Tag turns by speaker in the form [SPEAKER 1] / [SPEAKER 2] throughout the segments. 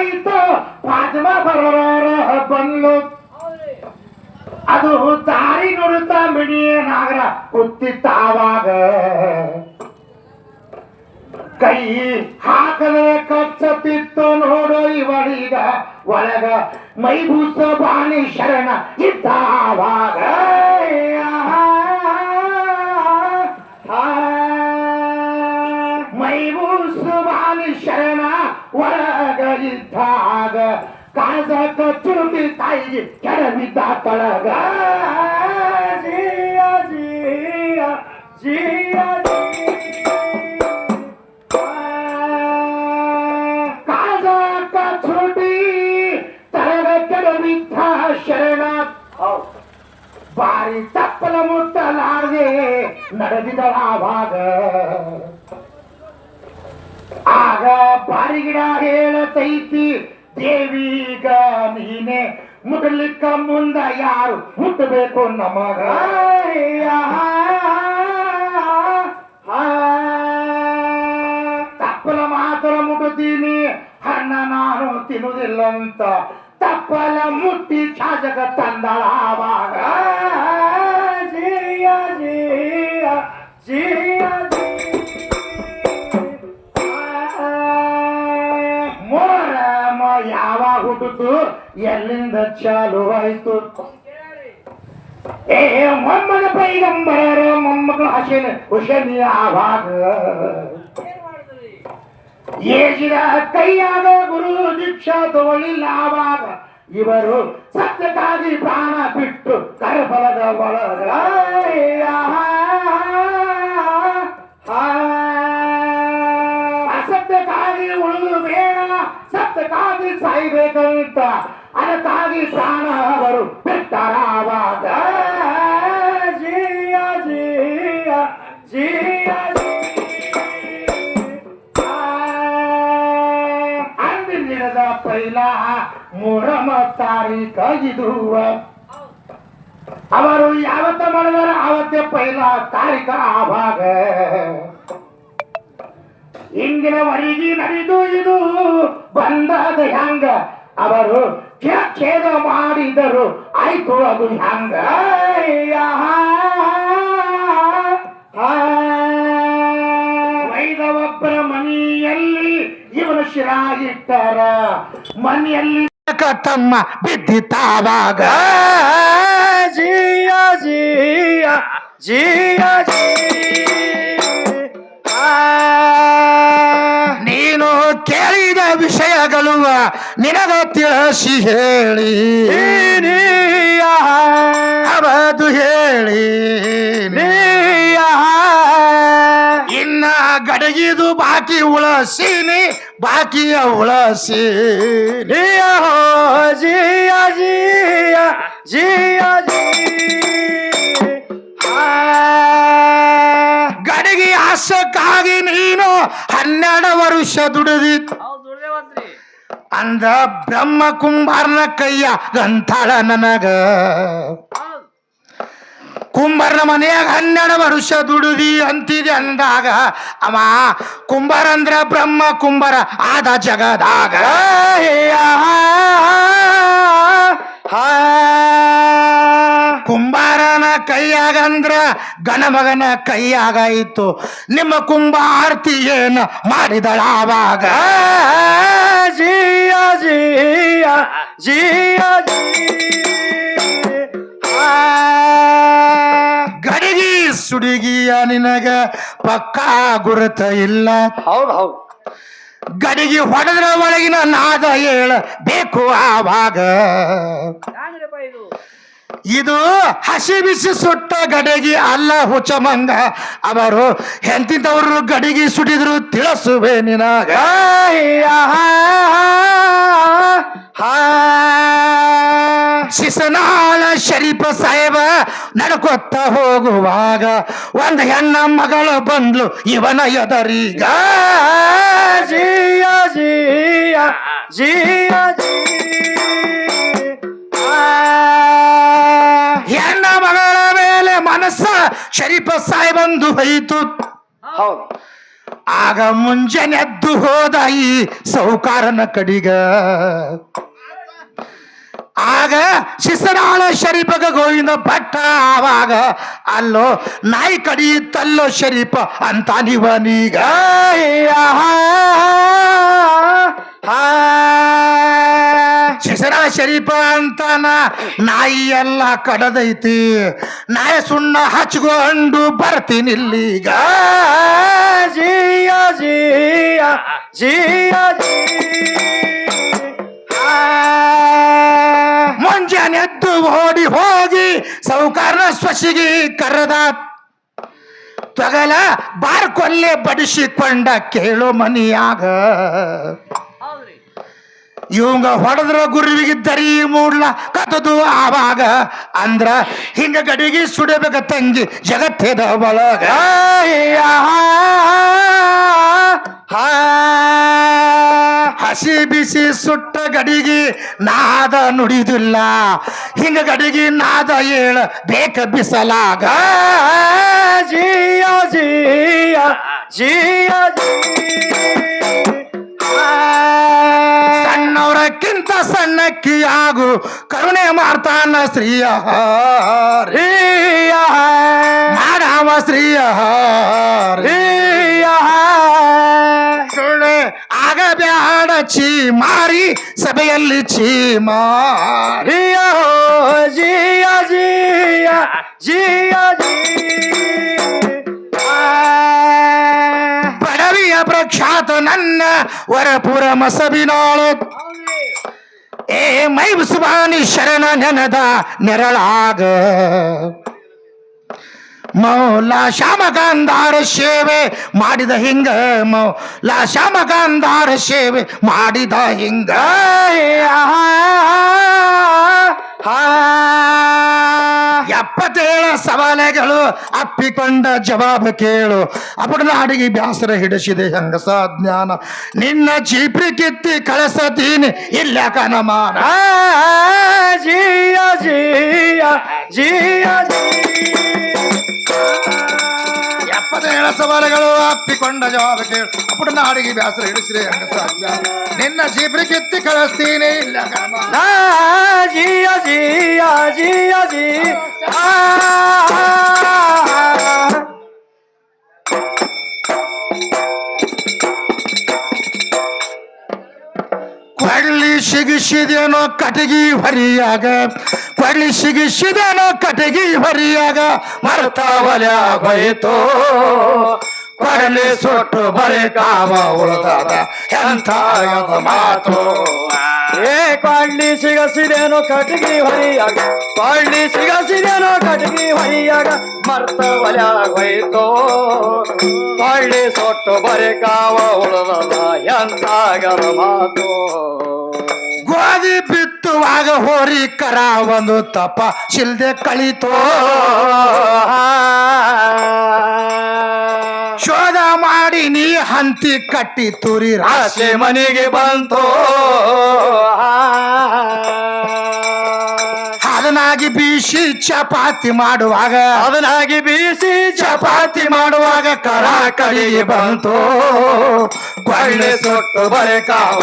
[SPEAKER 1] ಆಯಿತು ಪಾದಮ ಬರೋರ ಬಂದ್ಲು ಅದು ದಾರಿ ನೋಡುತ್ತಾ ಮಿಡಿಯ ನಾಗರ ಕೂತಿತ್ತ ಆವಾಗ ಕೈ ಹಾಕಲೆ ಕಚ್ಚತಿತ್ತು ನೋಡು ಇವಳೀಗ ಒಳಗ ಮೈಭೂಸ ಬಾಣಿ ಶರಣ ಇದ್ದ ಆವಾಗ ಮೈಭೂಸ ಬಾಣಿ ಶರಣ ಒಳಗ ಇದ್ದಾಗ ಕಾಜ ಕಚ್ಚುರುತಿ ತಾಯಿಗೆ ಕೆಡವಿದ್ದ ತಳಗ ಜಿಯ ಜಿಯ ಜಿಯ ಕಾಜ ಕಚ್ಚುರುಟಿ ತಳಗ ಕೆಡವಿದ್ದ ಶರಣ ಬಾರಿ ತಪ್ಪಲ ಮುಟ್ಟಲಾರದೆ ನಡೆದಿದಳ ಆವಾಗ ಆಗ ಬಾರಿಗಿಡ ಹೇಳತೈತಿ ದೇವೀಗ ನೀನೆ ಮುಟ್ಟಲಿಕ್ಕ ಮುಂದ ಯಾರು ಮುಟ್ಟಬೇಕು ನಮಗ ತಪ್ಪಲ ಮಾತ್ರ ಮುಟ್ಟುತ್ತೀನಿ ಹಣ್ಣ ನಾನು ತಿನ್ನುವುದಿಲ್ಲಂತ ತಪ್ಪಲ ಮುಟ್ಟಿ ಚಾಜಕ ತಂದಳ ಆವಾಗ ಜಿಯ ಜಿಯ ಜಿಯ ಯಾವಾಗ ಹುಟ್ಟಿತು ಎಲ್ಲಿಂದ ಚಾಲು ಆಯ್ತು ಮೊಮ್ಮಗ ಪೈಗಂಬರ ಮೊಮ್ಮಗ ಹುಷನಿ ಆವಾಗ ಏಜಿದ ಕೈಯಾಗ ಗುರು ದೀಕ್ಷಾ ತಗೊಳ್ಳಿಲ್ಲ ಆವಾಗ ಇವರು ಸತ್ಯಕ್ಕಾಗಿ ಪ್ರಾಣ ಬಿಟ್ಟು ಕರಬಲದ ಒಳಗ ಅಸತ್ಯಕ್ಕಾಗಿ ಉಳಿದು ಬೇಡ ಸತ್ಯಕ್ಕಾಗಿ ಸಾಯ್ಬೇಕಂತ ಅದಕ್ಕಾಗಿ ಪ್ರಾಣ ಅವರು ಬಿಟ್ಟಾರ ಆವಾಗ ಜಿಯ ಜಿಯ ಜಿಯ ಅಂದಿನ ಪೈಲ ಮೊಹರಂ ತಾರೀಖ ಇದು ಅವರು ಯಾವತ್ತ ಮಾಡಿದಾರ ಆವತ್ತೇ ಪೈಲ ತಾರೀಖ ಆವಾಗ ಇಂದಿನವರೆಗೆ ನಡೆದು ಇದು ಬಂದದ ಹ್ಯಾಂಗ ಅವರು ಛೇದ ಮಾಡಿದರು ಆಯ್ತು ಅದು ಹ್ಯಾಂಗ ವೈದವೊಬ್ಬರ ಮನೆಯಲ್ಲಿ ಇವನ ಶಿರ ಇಟ್ಟಾರ ಮನೆಯಲ್ಲಿ ತಮ್ಮ ಬಿದ್ದಿತ್ತಾವಾಗ ಜಿಯ ಜಿಯ ಜಿಯ ನೀನು ಕೇಳಿದ ವಿಷಯಗಳು ನಿನಗ ತಿಳಿಸಿ ಹೇಳಿ ಅವದು ಹೇಳಿ ಇನ್ನ ಗಡಗಿದು ಬಾಕಿ ಉಳಸೀನಿ ಬಾಕಿಯ ಉಳಸಿ ಜಿಯ ಜಿಯ ಜಿಯ ಗಡಗಿ ಆಸಕ್ಕಾಗಿ ನೀನು 12 ವರ್ಷ ದುಡಿದಿತ್ತು ಅಂದ ಬ್ರಹ್ಮ ಕುಂಬಾರನ ಕೈಯ ಗಂತಾಳ ನನಗ ಕುಂಬಾರನ ಮನೆಯಾಗ 12 ವರ್ಷ ದುಡಿದಿ ಅಂತಿದೆ ಅಂದಾಗ ಅವ ಕುಂಬಾರ ಅಂದ್ರ ಬ್ರಹ್ಮ ಕುಂಬಾರ ಆದ ಜಗದಾಗ ಕುಂಬಾರನ ಕೈಯಾಗಂದ್ರ ಗಣಮಗನ ಕೈಯಾಗಾಯಿತು ನಿಮ್ಮ ಕುಂಬಾರ್ತಿ ಏನು ಮಾಡಿದಳ ಆವಾಗ ಜಿಯ ಜಿಯ ಜಿಯ ಗಡಿಗಿ ಸುಡಿಗಿಯ ನಿನಗ ಪಕ್ಕಾ ಗುರುತ ಇಲ್ಲ
[SPEAKER 2] ಹೌದು ಹೌದು
[SPEAKER 1] ಗಡಿಗೆ ಹೊಡೆದ್ರ ಒಳಗಿನ ನಾದ ಹೇಳಬೇಕು ಆವಾಗ ಇದು ಹಸಿ ಬಿಸಿ ಸುಟ್ಟ ಗಡಿಗೆ ಅಲ್ಲ ಹುಚ್ಚಮಂಗ ಅವರು ಎಂತಿದ್ದವರು ಗಡಿಗೆ ಸುಡಿದ್ರು ತಿಳಿಸುವೆ ನಿನಗ ಶಿಸನಾಳ ಶರೀಫ ಸಾಹೇಬ ನಡ್ಕೊತ್ತ ಹೋಗುವಾಗ ಒಂದು ಹೆಣ್ಣ ಮಗಳು ಬಂದ್ಲು ಇವನ ಎದರೀಗ ಜಿಯ ಜಿಯ ಜಿಯ ಹೆಣ್ಣ ಮಗಳ ಮೇಲೆ ಮನಸ್ಸ ಶರೀಫ ಸಾಹೇಬಂದು ಹೋಯಿತು.
[SPEAKER 2] ಹೌದು
[SPEAKER 1] ಆಗ ಮುಂಜಾನೆ ಎದ್ದು ಹೋದ ಈ ಸೌಕಾರನ ಕಡಿಗ ಆಗ ಶಿಸರಾಳ ಶರೀಫಗ ಗೋವಿಂದ ಭಟ್ಟ ಆವಾಗ ಅಲ್ಲೋ ನಾಯಿ ಕಡಿಯುತ್ತಲ್ಲೋ ಶರೀಫ ಅಂತ ನೀವನೀಗ ಶಿಸರಾಳ ಶರೀಫ ಅಂತಾನ ನಾಯಿ ಎಲ್ಲ ಕಡದೈತಿ ನಾಯಿ ಸುಣ್ಣ ಹಚ್ಕೊಂಡು ಬರ್ತೀನಿ ಇಲ್ಲಿಗ
[SPEAKER 2] ಜಿಯ ಜಿಯ ಜಿಯ
[SPEAKER 1] ಮುಂಜಾನೆ ಎದ್ದು ಓಡಿ ಹೋಗಿ ಸೌಕಾರನ ಸ್ವಸಿಗೆ ಕರೆದ ತೊಗಲ ಬಾರ್ಕೊಲ್ಲೆ ಬಡಿಸಿಕೊಂಡ ಕೇಳೋ ಮನಿಯಾಗ ಇವಂಗ ಹೊಡೆದ್ರ ಗುರುವಿಗೆ ದರಿ ಮೂಡ್ಲ ಕತ್ತದು ಆವಾಗ ಅಂದ್ರ ಹಿಂಗ ಗಡಿಗೆ ಸುಡಬೇಕ ತಂಗಿ ಜಗತ್ತೇದ ಒಳಗ ಹಸಿ ಬಿಸಿ ಸುಟ್ಟ ಗಡಿಗೆ ನಾದ ನುಡಿದಿಲ್ಲ ಹಿಂಗ ಗಡಿಗೆ ನಾದ ಏಳ ಬೇಕ ಬಿಸಲಾಗ
[SPEAKER 2] ಜಿಯ ಜಿಯ ಜಿಯ
[SPEAKER 1] ಸಣ್ಣವರಕ್ಕಿಂತ ಸಣ್ಣಕ್ಕಿ ಆಗು ಕರುಣೆ ಮಾಡ್ತಾನ ಸ್ತ್ರೀಯ
[SPEAKER 2] ರಿಯ
[SPEAKER 1] ಮಾಡಾವ ಸ್ತ್ರೀಯ
[SPEAKER 2] ರಿಯ
[SPEAKER 1] ಸುಳ್ಳೆ ಆಗ ಬ್ಯಾಡ ಚೀ ಮಾರಿ ಸಭೆಯಲ್ಲಿ ಚೀ ಮಾರಿ
[SPEAKER 2] ರಿಯ ಜಿಯ ಜಿಯ ಜಿಯ
[SPEAKER 1] ಬಡವಿಯ ಪ್ರಖ್ಯಾತ ನನ್ನ ವರಪುರ ಮಸಬಿನಾಳು ಏ ಮೈಬುಸುಬಾನಿ ಶರಣ ನೆನದ ನೆರಳಾಗ ಮೌಲ ಶ್ಯಾಮಗಾಂಧಾರ ಸೇವೆ ಮಾಡಿದ ಹಿಂಗ ಮೌಲ ಶ್ಯಾಮಗಾಂಧಾರ ಸೇವೆ ಮಾಡಿದ ಹಿಂಗ ಎಪ್ಪತ್ತೇಳ ಸವಾಲೆಗಳು ಅಪ್ಪಿಕೊಂಡ ಜವಾಬು ಕೇಳು ಅಪಡ ನಾಡಿಗೆ ಬ್ಯಾಸರ ಹಿಡಿಸಿದೆ ಹೆಂಗಸ ಜ್ಞಾನ ನಿನ್ನ ಚೀಪ್ರಿ ಕಿತ್ತಿ ಕಳಸತೀನಿ ಇಲ್ಲ ಕನಮಾನ
[SPEAKER 2] ಜಿಯ ಜಿಯ ಜಿಯ
[SPEAKER 1] ಎಪ್ಪತ್ತೇಳ ಸವಾಲುಗಳು ಅಪ್ಪಿಕೊಂಡ ಜವಾಬು ಕೇಳು ಅಪಡ ನಾಡಿಗೆ ಬ್ಯಾಸರ ಹಿಡಿಸಿದೆ ಹೆಂಗಸ ಜ್ಞಾನ ನಿನ್ನ ಚೀಪ್ರಿ ಕಿತ್ತಿ ಕಳಿಸ್ತೀನಿ ಇಲ್ಲ ಕನಮಾನ
[SPEAKER 2] ಜಿಯ ಜಿಯ ಜಿಯ ಜಿ
[SPEAKER 1] ಕೊಳ್ಳಿ ಸಿಗಿಸಿದೇನೋ ಕಟಗಿ ಹೊರಿಯಾಗ ಕೊಳ್ಳಿ ಸಿಗಿಸಿದೇನೋ ಕಟಗಿ ಹೊರಿಯಾಗ ಮರ್ತಾವಲ ಹೋಯಿತೋ ಕೊಡಲಿ ಸುಟ್ಟು ಬರೀ ಕಾಮ ಉಳಿದಾದ ಎಂಥ ಮಾತು
[SPEAKER 2] ಏ ಕೊಳ್ಳಿ ಸಿಗಸಿದೇನೋ ಕಟಗಿ ಹೊರಿಯಾಗ ಕೊಳ್ಳಿ ಸಿಗಸಿದೇನೋ ಕಟಗಿ ಹೊರಿಯಾಗ ಮರ್ತ ಒಲ್ಯಾಗ ಹೋಯ್ತೋ ಕೊಳ್ಳಿ ಸೊಟ್ಟು ಬರೆ ಕಾವ ಉಳದ ಎಂತಾಗದ ಮಾತು
[SPEAKER 1] ಗೋಧಿ ಬಿತ್ತುವಾಗ ಹೋರಿ ಕರ ಒಂದು ತಪ ಶಿಲ್ದೆ ಕಳಿತೋ ಶೋಧ ಮಾಡಿ ನೀ ಹಂತಿ ಕಟ್ಟಿ ತುರಿ
[SPEAKER 2] ರಾಶಿ ಮನೆಗೆ ಬಂತೋ
[SPEAKER 1] ಅದನಾಗಿ ಬೀಸಿ ಚಪಾತಿ ಮಾಡುವಾಗ
[SPEAKER 2] ಅದನಾಗಿ ಬೀಸಿ
[SPEAKER 1] ಚಪಾತಿ ಮಾಡುವಾಗ ಕರ ಕಡಿಗೆ ಬಂತು
[SPEAKER 2] ಕೊಳ್ಳಿ ಸೊಟ್ಟು ಬರೆ ಕಾವ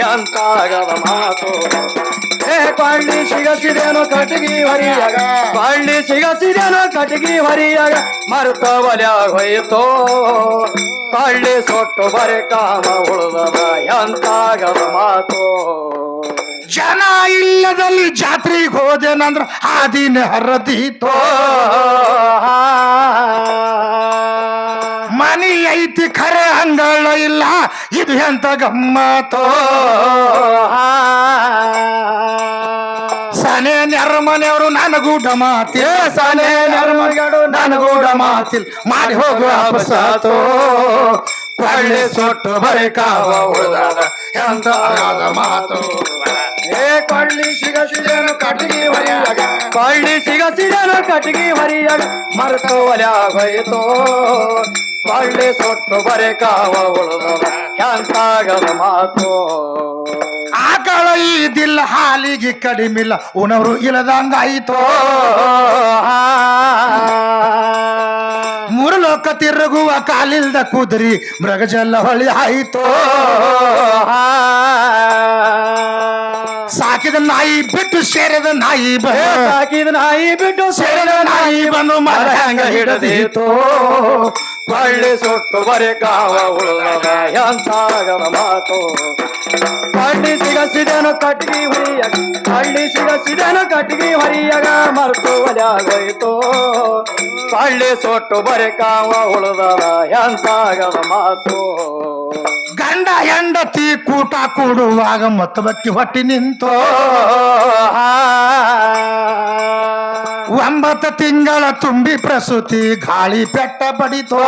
[SPEAKER 2] ಎಂತಾಗದ ಮಾತು ಏ ಕೊಳ್ಳಿ ಸಿಗಸಿದೇನೋ ಕಟಗಿ ಹೊರಿಯಾಗ ಕೊಳ್ಳಿ ಸಿಗಸಿದೇನೋ ಕಟಗಿ ಹೊರಿಯಾಗ ಮರುತ ಒಲ್ಯಾಗ ಹೋಯಿತೋ ಕೊಳ್ಳಿ ಸೊಟ್ಟು ಬರೆ ಕಾಮ ಉಳಿದದ ಎಂತಾಗದ ಮಾತು
[SPEAKER 1] ಜನ ಇಲ್ಲದಲ್ಲಿ ಜಾತ್ರೆಗೆ ಹೋದೆನಂದ್ರ ಹಾದಿನ ಹರದೀತೋ ಮನಿ ಐತಿ ಖರೆ ಅಂಗಳ ಇಲ್ಲ ಇದು ಎಂತ ಗಮ್ಮತೋ ಸನೆ ನೆರಮನೆಯವರು ನನಗೂಟ ಮಾತಿ ಸನೆ ನೆರಮನೆಗಳು ನನಗೂಟ ಮಾತಿಲ್ ಮಾಡಿ ಹೋಗುವ ಅಪಸಾತೋ ಕೊಳ್ಳಿ ಸೊಟ್ಟು ಬರೆ ಕಾವ ಉಳಿದಾದ ಎಂತ ಮಾತು
[SPEAKER 2] ಏ ಕೊಳ್ಳಿ ಸಿಗಸಿದೇನು ಕಟಗಿ ಹೊರಿಯಾಗ ಕೊಳ್ಳಿ ಸಿಗಸಿದೇನು ಕಟಗಿ ಹೊರಿಯಾಗ ಮರ್ತ ಒಲ್ಯಾಗ ಹೋಯಿತೋ ಕೊಳ್ಳಿ ಸೊಟ್ಟು ಬರೆ ಕಾವ ಉಳಿದದ ಎಂತಾಗದ ಮಾತು
[SPEAKER 1] ಆಕಳ ಇದಿಲ್ಲ ಹಾಲಿಗೆ ಕಡಿಮಿಲ್ಲ ಉಣವರು ಇಲ್ಲದಂಗಾಯಿತೋ ಮೂರು ಲೋಕ ತಿರುಗುವ ಕಾಲಿಲ್ದ ಕುದುರಿ ಮೃಗಜಲ್ಲ ಹೊಳಿ ಆಯಿತೋ ಸಾಕಿದ ನಾಯಿ ಬಿಟ್ಟು ಸೇರಿದ ನಾಯಿ
[SPEAKER 2] ಸಾಕಿದ ನಾಯಿ ಬಿಟ್ಟು
[SPEAKER 1] ಸೇರಿದ ನಾಯಿ ಬಂದು ಮರ ಹೆಂಗ ಹಿಡದೀತೋ
[SPEAKER 2] ಕೊಳ್ಳಿ ಸೊಟ್ಟು ಬರೆ ಕಾವ ಉಳಿದದ ಎಂತಾಗದ ಮಾತು ಕೊಳ್ಳಿ ಸಿಗಸಿದನು ಕಟ್ಟಿಗೆ ಹೊರಿಯಾಗ ಕೊಳ್ಳಿ ಸಿಗಸಿದನು ಕಟ್ಟಿಗೆ ಹೊರಿಯಾಗ ಮರ್ತು ಒಲ್ಯಾಗೋಯ್ತು ಕೊಳ್ಳಿ ಸೊಟ್ಟು ಬರೆ ಕಾವ ಉಳಿದದ ಎಂತಾಗದ ಮಾತು
[SPEAKER 1] ಗಂಡ ಹೆಂಡತಿ ಕೂಟ ಕೂಡುವಾಗ ಮತ್ತೊಬ್ಬಕ್ಕಿ ಹೊಟ್ಟಿ ನಿಂತೋ 9 ತಿಂಗಳ ತುಂಬಿ ಪ್ರಸೂತಿ ಗಾಳಿ ಪೆಟ್ಟ ಬಡಿತೋ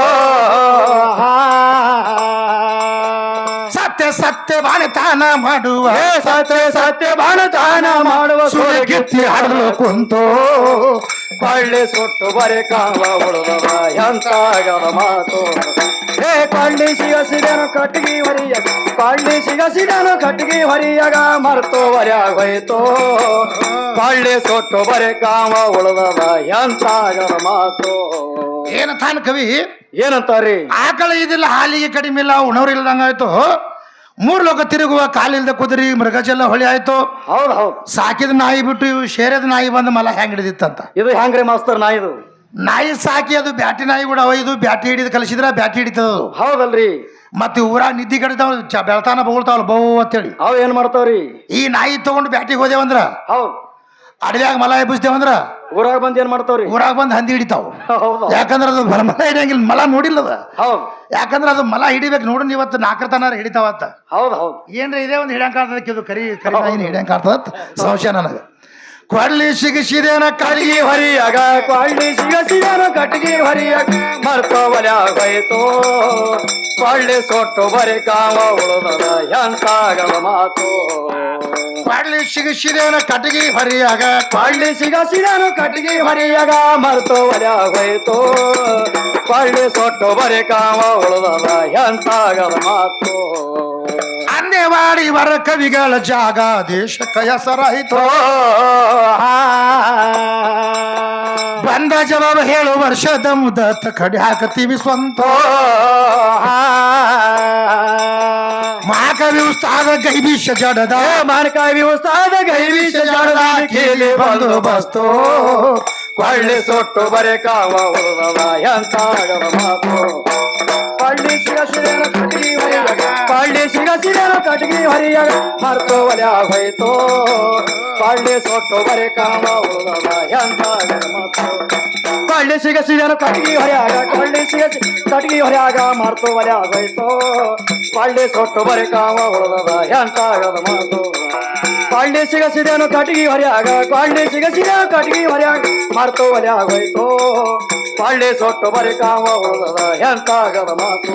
[SPEAKER 1] ಸತ್ಯ ಸತ್ಯ ಬಾಣತಾನ ಮಾಡುವ
[SPEAKER 2] ಸತ್ಯ ಸತ್ಯ ಬಾಣತಾನ ಮಾಡುವ
[SPEAKER 1] ಸುರಗಿತ್ತಿ ಹಾಡಲು ಕುಂತೋ
[SPEAKER 2] ಕೊಳ್ಳಿ ಸೊಟ್ಟು ಬರೆ ಕಾವ ಉಳಿದದ ಎಂತಾಗದ ಮಾತು ಕೊಳ್ಳಿ ಸಿಗಸಿದನು ಕಟ್ಟಿಗೆ ಹೊರಿಯಾಗ ಕೊಳ್ಳಿ ಸಿಗಸಿದನು ಕಟ್ಟಿಗೆ ಹೊರಿಯಾಗ ಮರ್ತು ಒಲ್ಯಾಗೋಯ್ತು ಕೊಳ್ಳಿ ಸೊಟ್ಟು ಬರೆ ಕಾವ ಉಳಿದದ ಎಂತಾಗದ ಮಾತು
[SPEAKER 1] ಏನ ತಾನ ಕವಿ
[SPEAKER 2] ಏನಂತಾರಿ
[SPEAKER 1] ಆಕಳ ಇದಿಲ್ಲ ಹಾಲಿಗೆ ಕಡಿಮೆ ಇಲ್ಲ ಉಣವ್ರು ಇಲ್ದಂಗಾಯ್ತು 3 ಲೋಕ ತಿರುಗುವ ಕಾಲಿಲ್ದ ಕುದುರಿ ಮೃಗಜಲ್ಲ ಹೊಳಿ ಆಯ್ತು
[SPEAKER 2] ಹೌದ್ ಹೌದ್
[SPEAKER 1] ಸಾಕಿದ ನಾಯಿ ಬಿಟ್ಟು ಇವು ಶೇರದ ನಾಯಿ ಬಂದು ಮಲ ಹೆಂಗ್ ಹಿಡಿದಿತ್ತಂತ
[SPEAKER 2] ಇದು ಹೆಂಗ್ರಿ ಮಾಸ್ತರ್ ನಾ ಇದು
[SPEAKER 1] ನಾಯಿ ಸಾಕಿ ಅದು ಬ್ಯಾಟಿ ನಾಯಿ ಕೂಡ ಇದು ಬ್ಯಾಟಿ ಹಿಡಿದು ಕಲಿಸಿದ್ರ ಬ್ಯಾಟಿ ಹಿಡಿತದ
[SPEAKER 2] ಹೌದಲ್ರಿ
[SPEAKER 1] ಮತ್ತೆ ಊರಾಗ ನಿದ್ದಿ ಕಡಿತಾವ ಬೆಳ್ತಾನ ಬಗಳ್ತಾವಲ್ಲ ಬೌ ಅಂತೇಳಿ
[SPEAKER 2] ಅವ್ ಏನ್ ಮಾಡ್ತಾವ್ರಿ
[SPEAKER 1] ಈ ನಾಯಿ ತಗೊಂಡು ಬ್ಯಾಟಿಗೆ ಹೋದೇವಂದ್ರ
[SPEAKER 2] ಹೌದ್
[SPEAKER 1] ಅಡವ್ಯಾಗ ಮಲ ಎಬ್ಬಿಸ್ತೇವಂದ್ರ
[SPEAKER 2] ಊರಾಗ ಬಂದ್ ಏನ್ ಮಾಡ್ತಾವ್ರಿ
[SPEAKER 1] ಊರಾಗ ಬಂದು ಹಂದಿ ಹಿಡಿತಾವ
[SPEAKER 2] ಹೌದು
[SPEAKER 1] ಯಾಕಂದ್ರ ಅದು ಮಲ ಹಿಡಿಯಂಗಿಲ್ಲ ಮಲ ನೋಡಿಲ್ಲದ
[SPEAKER 2] ಹೌದ್
[SPEAKER 1] ಯಾಕಂದ್ರ ಅದು ಮಲ ಹಿಡಿಬೇಕು ನೋಡ್ರಿ ಇವತ್ತು 4 ತನ ಹಿಡಿತಾವತ್ತ
[SPEAKER 2] ಹೌದ್ ಹೌದ್
[SPEAKER 1] ಏನ್ರಿ ಇದೇ ಒಂದು ಹಿಡಿಯಂಗ್ ಕಾಣ್ತದಕ್ಕೆ ಇದು ಕರಿ ನಾಯಿನ ಹಿಡಿಯಂಗ್ ಕಾಣ್ತದ ಸಂಶಯ ನನಗೆ ಕೊಳ್ಳಿ ಸಿಗಿಸಿದೇನ
[SPEAKER 2] ಕಟ್ಟಿಗೆ ಹೊರಿಯಾಗ ಕೊಳ್ಳಿ ಸಿಗಸಿದನು ಕಟ್ಟಿಗೆ ಹೊರಿಯಾಗ ಮರ್ತು ಒಲ್ಯಾಗೋಯ್ತು ಕೊಳ್ಳಿ ಸೊಟ್ಟು ಬರೆ ಕಾವ ಉಳಿದದ ಎಂತಾಗದ ಮಾತು
[SPEAKER 1] ಕೊಳ್ಳಿ ಸಿಗಿಸಿದೇನ ಕಟ್ಟಿಗೆ ಹೊರಿಯಾಗ
[SPEAKER 2] ಕೊಳ್ಳಿ ಸಿಗಸಿದನು ಕಟ್ಟಿಗೆ ಹೊರಿಯಾಗ ಮರ್ತು ಒಲ್ಯಾಗೋಯ್ತು ಕೊಳ್ಳಿ ಸೊಟ್ಟು ಬರೆ ಕಾವ ಉಳಿದದ ಎಂತಾಗದ ಮಾತು
[SPEAKER 1] ಅಂದೇವಾಡಿ ವರ ಕವಿಗಳ ಜಾಗ ದೇಶಕ್ಕ ಹೆಸರಾಯಿತು ಬಂದ ಜವಾಬ ಹೇಳು ವರ್ಷದ ಮುದತ್ತ ಕಡಿ ಹಾಕತೀವಿ ಸ್ವಂತ ಮಹಾಕವಿ ಉಸ್ತಾದ ಗೈಬೀಶ ಜಡದ
[SPEAKER 2] ಮಾನಕಾವಿ ಉಸ್ತಾದ ಗೈವೀಶ ಜಾಡದ ಕೇಳಿ ಬಂದು ಬಸ್ತು ಕೊಳ್ಳಿ ಸೊಟ್ಟು ಬರೆ ಕಾವ ಉಳಿದದ ಎಂತಾಗದ ಮಾತು ಕೊಳ್ಳಿ ಸಿಗಸಿದನ ಕಟ್ಟಿಗೆ ಹೊರಿಯಾಗ ಕೊಳ್ಳಿ ಸಿಗಸಿದನ ಕಟ್ಟಿಗೆ ಹೊರಿಯಾಗ ಮರ್ತು ಒಲ್ಯಾಗೋಯ್ತು ಕೊಳ್ಳಿ ಸೊಟ್ಟು ಬರೆ ಕಾವ ಉಳಿದದ ಎಂತಾಗದ ಮಾತು ಕೊಳ್ಳಿ ಸಿಗಸಿದನ ಕಟ್ಟಿಗೆ ಹೊರಿಯಾಗ ಕೊಳ್ಳಿ ಸಿಗಸಿ ಕಟ್ಟಿಗೆ ಹೊರಿಯಾಗ ಮರ್ತು ಒಲ್ಯಾಗೋಯ್ತು ಕೊಳ್ಳಿ ಸೊಟ್ಟು ಬರೆ ಕಾವ ಉಳಿದದ ಎಂತಾಗದ ಮಾತು ಕೊಳ್ಳಿ ಸಿಗಸಿದನು ಕಟ್ಟಿಗೆ ಹೊರಿಯಾಗ ಕೊಳ್ಳಿ ಸಿಗಸಿದ ಕಟ್ಟಿಗೆ ಹೊರಿಯಾಗ ಮರ್ತು ಒಲ್ಯಾಗೋಯ್ತು ಕೊಳ್ಳಿ ಸೊಟ್ಟು ಬರೆ ಕಾವ ಉಳಿದದ ಎಂತಾಗದ ಮಾತು